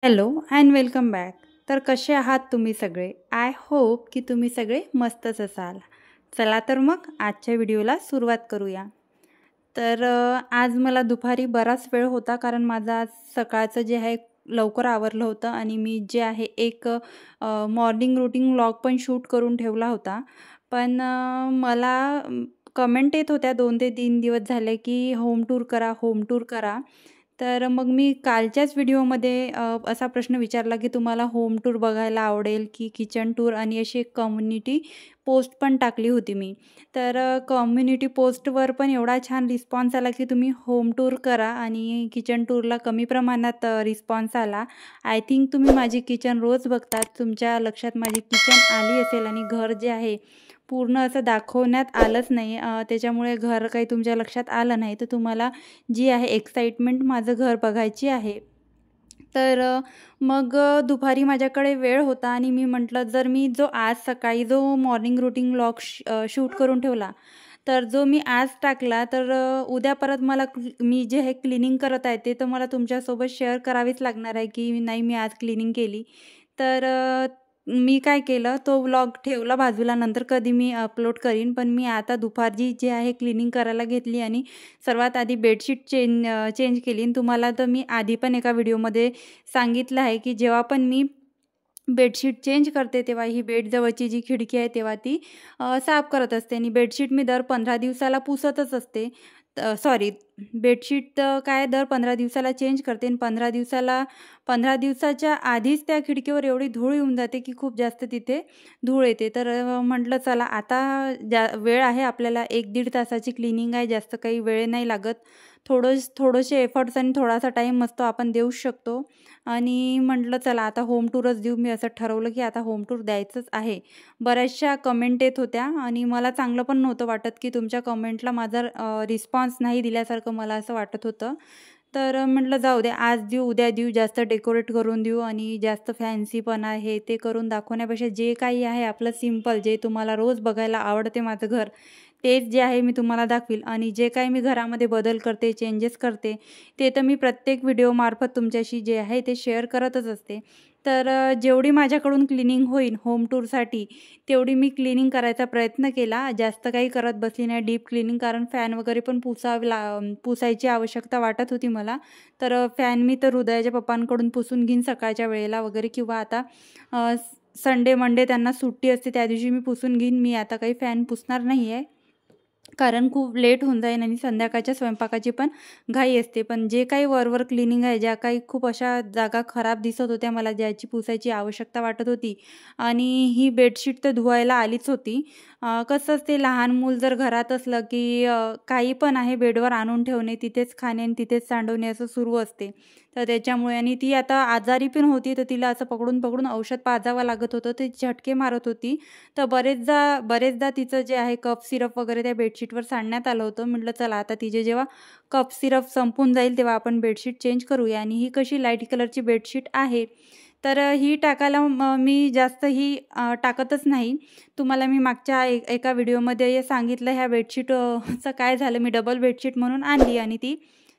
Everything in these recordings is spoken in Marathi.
Hello and welcome back. तर कसे आहात तुम्ही सगळे? आय होप की तुम्ही सगळे मस्तच असाल. चला तर मग आजच्या व्हिडिओला सुरुवात करूया. तर आज मला दुपारी बराच वेळ होता, कारण माझं आज सकाळचं जे आहे लवकर आवरलं होतं आणि मी जे आहे एक मॉर्निंग रूटीन व्लॉग पण शूट करून ठेवला होता. पण मला कमेंट येत होत्या 2 ते 3 दिवस झाले की होम टूर करा, होम टूर करा. तर मग मी कालच्याच व्हिडिओमध्ये असा प्रश्न विचारला की तुम्हाला होम टूर बघायला आवडेल की किचन टूर, आणि अशी एक कम्युनिटी पोस्ट पण टाकली होती मी. तर कम्युनिटी पोस्टवर पण एवढा छान रिस्पॉन्स आला की तुम्ही होम टूर करा, आणि किचन टूरला कमी प्रमाणात रिस्पॉन्स आला. आय थिंक तुम्ही माझी किचन रोज बघतात, तुमच्या लक्षात माझी किचन आली असेल आणि घर जे आहे पूर्ण असं दाखवण्यात आलंच नाही. त्याच्यामुळे घर काही तुमच्या लक्षात आलं नाही, तर तुम्हाला जी आहे एक्साइटमेंट माझं घर बघायची आहे. तर मग दुपारी माझ्याकडे वेळ होता आणि मी म्हटलं, जर मी जो आज सकाळी जो मॉर्निंग रूटीन व्लॉग शूट करून ठेवला, तर जो मी आज टाकला, तर उद्या परत मला मी जे हे क्लिनिंग करत आहे ते तर मला तुमच्यासोबत शेअर करावीच लागणार आहे की नाही मी आज क्लिनिंग केली. तर मी काय केलं, तो व्लॉग ठेवला बाजूला, नंतर कधी मी अपलोड करीन. पण मी आता दुपारची जी आहे क्लिनिंग करायला घेतली आणि सर्वात आधी बेडशीट चेंज केली. आणि तुम्हाला तर मी आधी पण एका व्हिडिओमध्ये सांगितलं आहे की जेव्हा पण मी बेडशीट चेंज करते तेव्हा ही बेडजवळची जी खिडकी आहे तेव्हा ती साफ करत असते, आणि बेडशीट मी दर 15 दिवसाला पुसतच असते. सॉरी, बेडशीट काय दर 15 दिवसाला चेंज करते, आणि 15 दिवसाच्या आधीच त्या खिडकीवर एवढी धूळ येऊन जाते की खूप जास्त तिथे धूळ येते. तर म्हटलं चला आता वेळ आहे आपल्याला, 1-1.5 तासाची क्लिनिंग आहे, जास्त काही वेळ नाही लागत. थोडेसे एफर्ट्स आणि थोडासा टाईम मस्त आपण देऊ शकतो. आणि म्हटलं चला आता होम टूरच देऊ. मी असं ठरवलं की आता होम टूर द्यायचंच आहे. बऱ्याचशा कमेंट येत होत्या आणि मला चांगलं पण नव्हतं वाटत की तुमच्या कमेंटला माझा रिस्पॉन्स नाही दिल्यासारखं मला असं वाटत होतं. तर म्हटलं जाऊ दे, आज देऊ उद्या देऊ, जास्त डेकोरेट करून देऊ आणि जास्त फॅन्सीपणा हे ते करून दाखवण्यापेक्षा जे काही आहे आपलं सिम्पल, जे तुम्हाला रोज बघायला आवडते माझं घर, तेच जे आहे मी तुम्हाला दाखवील. आणि जे काही मी घरामध्ये बदल करते, चेंजेस करते, ते तर मी प्रत्येक व्हिडिओमार्फत तुमच्याशी जे आहे ते शेअर करतच असते. तर जेवढी माझ्याकडून क्लिनिंग होईल होम टूरसाठी तेवढी मी क्लिनिंग करायचा प्रयत्न केला. जास्त काही करत बसली नाही डीप क्लिनिंग, कारण फॅन वगैरे पण पुसायची आवश्यकता वाटत होती मला. तर फॅन मी तर हृदयाच्या पप्पांकडून पुसून घेईन सकाळच्या वेळेला वगैरे, किंवा आता संडे मंडे त्यांना सुट्टी असते त्या दिवशी मी पुसून घेईन. मी आता काही फॅन पुसणार नाही आहे, कारण खूप लेट होऊन जाईल आणि संध्याकाळच्या स्वयंपाकाची पण घाई असते. पण जे काही वरवर क्लिनिंग आहे, ज्या काही खूप अशा जागा खराब दिसत होत्या मला, ज्याची पुसायची आवश्यकता वाटत होती, आणि ही बेडशीट तर धुवायला आलीच होती. कसं असते, लहान मूल जर घरात असलं की काही पण आहे बेडवर आणून ठेवणे, तिथेच खाणे आणि तिथेच सांडवणे असं सुरू असते. तर त्याच्यामुळे, आणि ती आता आजारी पण होती, तर तिला असं पकडून पकडून औषध पाजावं लागत होतं, ती झटके मारत होती. तर बरेचदा तिचं जे आहे कफ सिरप वगैरे त्या बेडशीटवर सांडण्यात आलं होतं. म्हटलं चला आता तिचे जेव्हा कफ सिरप संपून जाईल तेव्हा आपण बेडशीट चेंज करूया. आणि ही कशी लाईट कलरची बेडशीट आहे, तर ही टाकायला मी जास्त ही टाकतच नाही. तुम्हाला मी मागच्या एका व्हिडिओमध्ये सांगितलं ह्या बेडशीट चं काय झालं, मी डबल बेडशीट म्हणून आणली आणि ती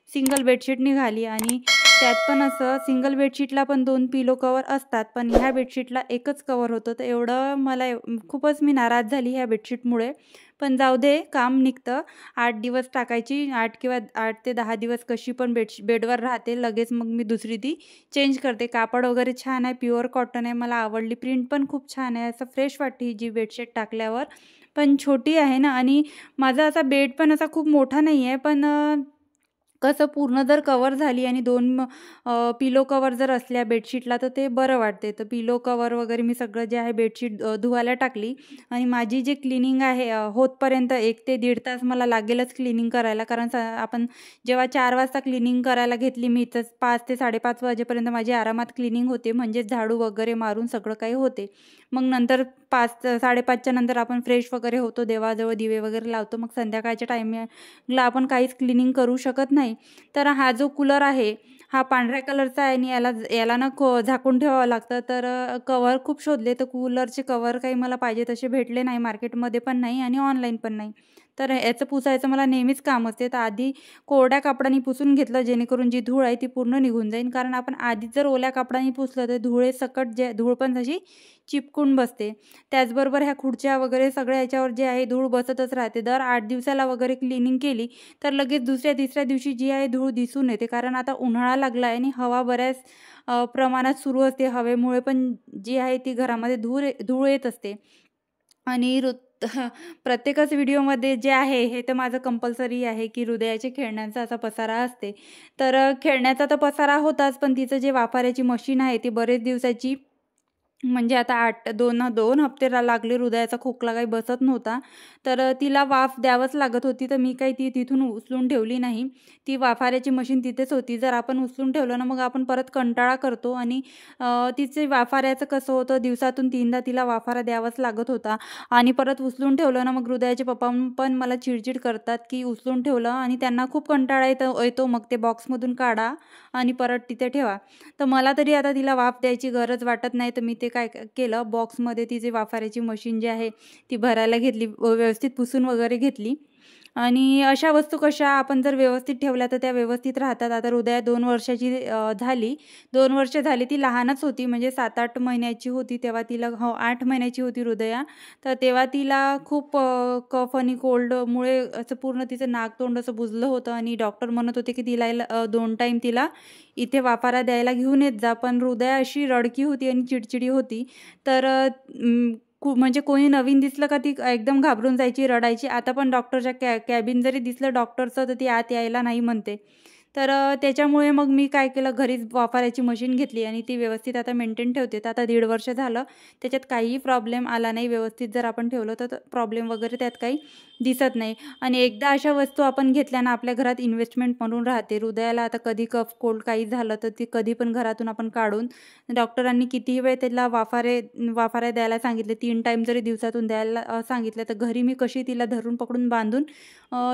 सिंगल बेडशीट निघाली. आणि त्यात पण असं सिंगल बेडशीटला पण 2 पिलो कवर असतात, पण ह्या बेडशीटला एकच कवर होतं. तर एवढं मला खूपच मी नाराज झाली ह्या बेडशीटमुळे. पण जाऊ दे, काम निघतं. 8 दिवस टाकायची, 8 ते 10 दिवस कशी पण बेडवर राहते. लगेच मग मी दुसरी ती चेंज करते. कापड वगैरे छान आहे, प्युअर कॉटन आहे, मला आवडली. प्रिंट पण खूप छान आहे, असं फ्रेश वाटते ही जी बेडशीट टाकल्यावर. पण छोटी आहे ना, आणि माझा असा बेड पण असा खूप मोठा नाही आहे, पण कसं पूर्ण जर कवर झाली आणि 2 पिलो कवर जर असल्या बेडशीटला तर ते बरं वाटते. तर पिलो कवर वगैरे मी सगळं जे आहे बेडशीट धुवायला टाकली. आणि माझी जी क्लिनिंग आहे होतपर्यंत 1 ते 1.5 तास मला लागेलच क्लिनिंग करायला, कारण आपण जेव्हा 4 वाजता क्लिनिंग करायला घेतली मी, तर 5 ते 5:30 वाजेपर्यंत माझी आरामात क्लिनिंग होते, म्हणजेच झाडू वगैरे मारून सगळं काही होते. मग नंतर 5-5:30च्या नंतर आपण फ्रेश वगैरे होतो, देवाजवळ दिवे वगैरे लावतो. मग संध्याकाळच्या टायमिंगला आपण काहीच क्लिनिंग करू शकत नाही. तर हा जो कूलर आहे हा पांढऱ्या कलरचा आहे, आणि याला ना झाकून ठेवावं लागतं. तर कव्हर खूप शोधले, तर कूलरचे कव्हर काही मला पाहिजे तसे भेटले नाही, मार्केटमध्ये पण नाही आणि ऑनलाईन पण नाही. तर याचं पुसायचं मला नेहमीच काम असते. तर आधी कोरड्या कापडाने पुसून घेतलं, जेणेकरून जी धूळ आहे ती पूर्ण निघून जाईल. कारण आपण आधीच जर ओल्या कापडाने पुसलं तर धूळेसकट जे धूळ पण तशी चिपकून बसते. त्याचबरोबर ह्या खुर्च्या वगैरे सगळ्या याच्यावर जे आहे धूळ बसतच राहते. दर 8 दिवसाला वगैरे क्लिनिंग केली तर लगेच दुसऱ्या तिसऱ्या दिवशी जी आहे धूळ दिसून येते. कारण आता उन्हाळा लागला आहे आणि हवा बऱ्याच प्रमाणात सुरू असते. हवेमुळे पण जी आहे ती घरामध्ये धूळ येत असते. आणि प्रत्येकच व्हिडिओमध्ये जे आहे हे तर माझं कंपल्सरी आहे की हृदयाच्या खेळण्यांचा असा पसारा असते. तर खेळण्याचा तर पसारा होताच, पण तिचं जे वाफाऱ्याची मशीन आहे ती बरेच दिवसाची, म्हणजे आता 2 हप्ते लागले. हृदयाचा खोकला काही बसत नव्हता. तर तिला वाफ द्यावंच लागत होती. तर मी काही ती तिथून उचलून ठेवली नाही. ती वाफाऱ्याची मशीन तिथेच होती. जर आपण उचलून ठेवलं ना मग आपण परत कंटाळा करतो. आणि तिचे वाफाऱ्याचं कसं होतं, दिवसातून 3दा तिला वाफारा द्यावाच लागत होता. आणि परत उचलून ठेवलं ना मग हृदयाचे पप्पा पण मला चिडचिड करतात की उचलून ठेवलं, आणि त्यांना खूप कंटाळा येतो. मग ते बॉक्समधून काढा आणि परत तिथे ठेवा. तर मला तरी आता तिला वाफ द्यायची गरज वाटत नाही. तर मी ते काय केलं, बॉक्समध्ये तिची वाफाऱ्याची मशीन जी आहे ती भरायला घेतली, व्यवस्थित पुसून वगैरे घेतली. आणि अशा वस्तू कशा आपण जर व्यवस्थित ठेवल्या तर त्या व्यवस्थित राहतात. आता हृदया 2 वर्षाची झाली. 2 वर्ष झाली. ती लहानच होती, म्हणजे 7-8 महिन्याची होती तेव्हा तिला, 8 महिन्याची होती हृदया. तर तेव्हा तिला खूप कफ आणि कोल्डमुळे असं पूर्ण तिचं नाक तोंड असं बुजलं होतं. आणि डॉक्टर म्हणत होते की तिला 2 टाईम तिला इथे वाफारा द्यायला घेऊन येत जा. पण हृदया अशी रडकी होती आणि चिडचिडी होती. तर म्हणजे कोणी नवीन दिसलं का ती एकदम घाबरून जायची, रडायची. आता पण डॉक्टरच्या कॅबिन जरी दिसलं डॉक्टरचं तर ती आत यायला नाही म्हणते. तर त्याच्यामुळे मग मी काय केलं, घरीच वाफाऱ्याची मशीन घेतली आणि ती व्यवस्थित आता मेंटेन ठेवते. तर आता 1.5 वर्ष झालं, त्याच्यात काहीही प्रॉब्लेम आला नाही. व्यवस्थित जर आपण ठेवलं तर प्रॉब्लेम वगैरे त्यात काही दिसत नाही. आणि एकदा अशा वस्तू आपण घेतल्या ना आपल्या घरात इन्व्हेस्टमेंट म्हणून राहते. हृदयाला आता कधी कफ कोल्ड काही झालं तर ती कधी पण घरातून आपण काढून, डॉक्टरांनी कितीही वेळ त्याला वाफारे द्यायला सांगितले, 3 टाईम जरी दिवसातून द्यायला सांगितलं, तर घरी मी कशी तिला धरून पकडून बांधून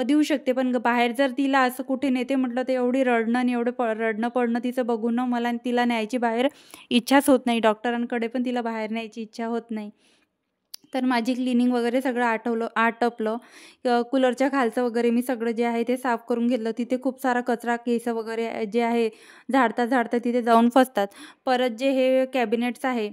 देऊ शकते. पण बाहेर जर तिला असं कुठे नेते म्हटलं तर एवढी रडणं आणि एवढं रडणं पडणं तिचं बघून मला तिला न्यायची बाहेर इच्छाच होत नाही. डॉक्टरांकडे पण तिला बाहेर न्यायची इच्छा होत नाही. तर माझी क्लिनिंग वगैरे सगळं आटपलं. कूलरच्या खालचं वगैरे मी सगळं जे आहे ते साफ करून घेतलं. तिथे खूप सारा कचरा, केस वगैरे जे आहे झाडता तिथे जाऊन फसतात. परत जे हे कॅबिनेट्स आहे,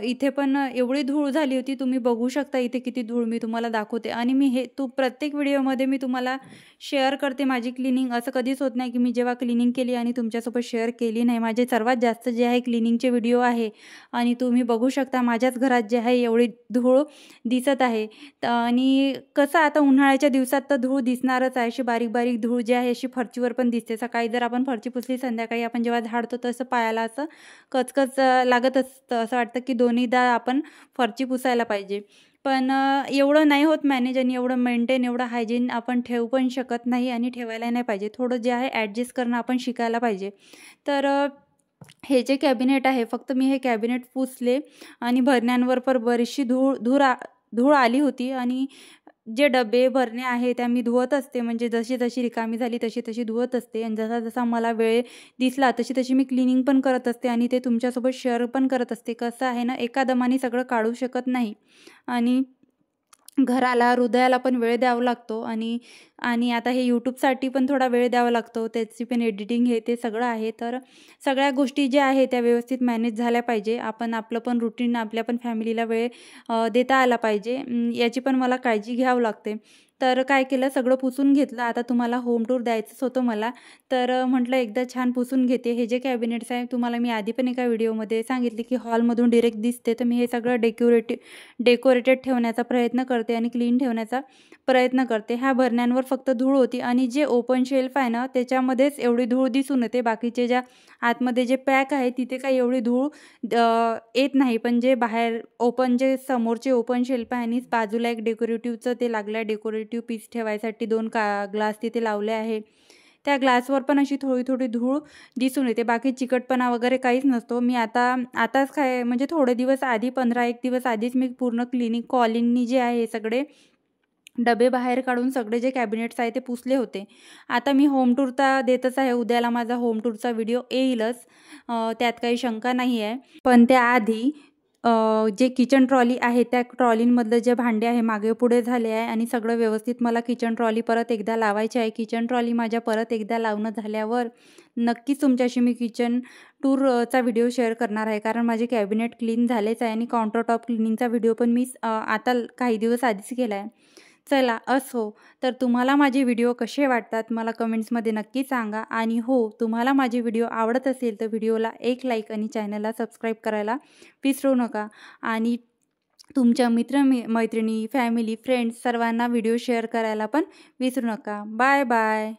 इथे पण एवढी धूळ झाली होती. तुम्ही बघू शकता इथे किती धूळ, मी तुम्हाला दाखवते. आणि मी प्रत्येक व्हिडिओमध्ये मी तुम्हाला शेअर करते माझी क्लिनिंग. असं कधीच होत नाही की मी जेव्हा क्लिनिंग केली आणि तुमच्यासोबत शेअर केली नाही. माझे सर्वात जास्त जे आहे क्लिनिंगचे व्हिडिओ आहे. आणि तुम्ही बघू शकता माझ्याच घरात जे आहे एवढी धूळ दिसत आहे. आणि कसं आता उन्हाळ्याच्या दिवसात तर धूळ दिसणारच आहे. अशी बारीक बारीक धूळ जी आहे अशी फरचीवर पण दिसते. सकाळी जर आपण फरची पुसली, संध्याकाळी आपण जेव्हा झाडतो तसं पायाला असं कचकच लागत असतं. असं वाटतं की दोन्हीदा आपण फरची पुसायला पाहिजे. पण एवढं नाही होत मॅनेज, आणि एवढं मेंटेन, एवढं हायजीन आपण ठेवू पण शकत नाही आणि ठेवायला नाही पाहिजे. थोडं जे आहे ॲडजस्ट करणं आपण शिकायला पाहिजे. तर हे जे कॅबिनेट आहे, फक्त मी हे कॅबिनेट पुसले आणि भरण्यांवर पण बरीचशी धूळ आली होती. आणि जे डबे भरणे आहे त्या मी धुवत असते, म्हणजे जशी जशी रिकामी झाली तशी धुवत असते. आणि जसा जसा मला वेळ दिसला तशी मी क्लिनिंग पण करत असते आणि ते तुमच्यासोबत शेअर पण करत असते. कसं आहे ना, एका दमाने सगळं काढू शकत नाही. आणि घराला, हृदयाला पण वेळ द्यावा लागतो. आणि आता हे यूट्यूबसाठी पण थोडा वेळ द्यावा लागतो. त्याची पण एडिटिंग हे ते सगळं आहे. तर सगळ्या गोष्टी ज्या आहेत त्या व्यवस्थित मॅनेज झाल्या पाहिजे. आपण आपलं पण रुटीन, आपल्या पण फॅमिलीला वेळ देता आला पाहिजे. याची पण मला काळजी घ्यावं लागते. तर काय केलं, सगळं पुसून घेतलं. आता तुम्हाला होम टूर द्यायचंच होतं मला. तर म्हटलं एकदा छान पुसून घेते. हे जे कॅबिनेट्स आहे तुम्हाला मी आधी पण एका व्हिडिओमध्ये सांगितले की हॉलमधून डायरेक्ट दिसते. तर मी हे सगळं डेकोरेटेड ठेवण्याचा प्रयत्न करते आणि क्लीन ठेवण्याचा प्रयत्न करते. ह्या भरण्यांवर फक्त धूळ होती. आणि जे ओपन शेल्फ आहे ना त्याच्यामध्येच एवढी धूळ दिसून येते. बाकीचे ज्या आतमध्ये जे पॅक आहे तिथे काही एवढी धूळ येत नाही. पण जे बाहेर जे समोरचे ओपन शेल्फ आहे आणि बाजूला एक डेकोरेटिव्हचं ते लागलं आहे, डेकोरेटिव्ह पीस ठेवायसाठी 2 ग्लास तिथे लावले आहे. त्या ग्लासवर पण अशी थोडी धूळ दिसून येते. बाकी चिकटपणा वगैरे काहीच नसतो. मी आताच म्हणजे थोडे दिवस आधी, 15-1 दिवस आधीच मी पूर्ण क्लिनिक कॉलिंगनी जे आहे हे सगळे डबे बाहेर काढून सगळे जे कॅबिनेट्स आहे ते पुसले होते. आता मी होम टूर तर देतच आहे. उद्याला माझा होम टूरचा व्हिडिओ येईलच, त्यात काही शंका नाही आहे. पण त्याआधी जे किचन ट्रॉली आहे त्या ट्रॉलींमधलं जे भांडे आहे मागे पुढे झाले आहे आणि सगळं व्यवस्थित मला किचन ट्रॉली परत एकदा लावायची आहे. किचन ट्रॉली माझ्या परत एकदा लावणं झाल्यावर नक्कीच तुमच्याशी मी किचन टूरचा व्हिडिओ शेअर करणार आहे, कारण माझे कॅबिनेट क्लीन झालेच आहे आणि काउंटर टॉप क्लिनिंगचा व्हिडिओ पण मी आता काही दिवस आधीच केला आहे. चला असो, तर तुम्हाला माझे व्हिडिओ कसे वाटतात मला कमेंट्समध्ये नक्की सांगा. आणि हो, तुम्हाला माझे व्हिडिओ आवडत असेल तर व्हिडिओला एक लाईक आणि चॅनलला सबस्क्राईब करायला विसरू नका. आणि तुमच्या मैत्रिणी, फॅमिली, फ्रेंड्स सर्वांना व्हिडिओ शेअर करायला पण विसरू नका. Bye bye.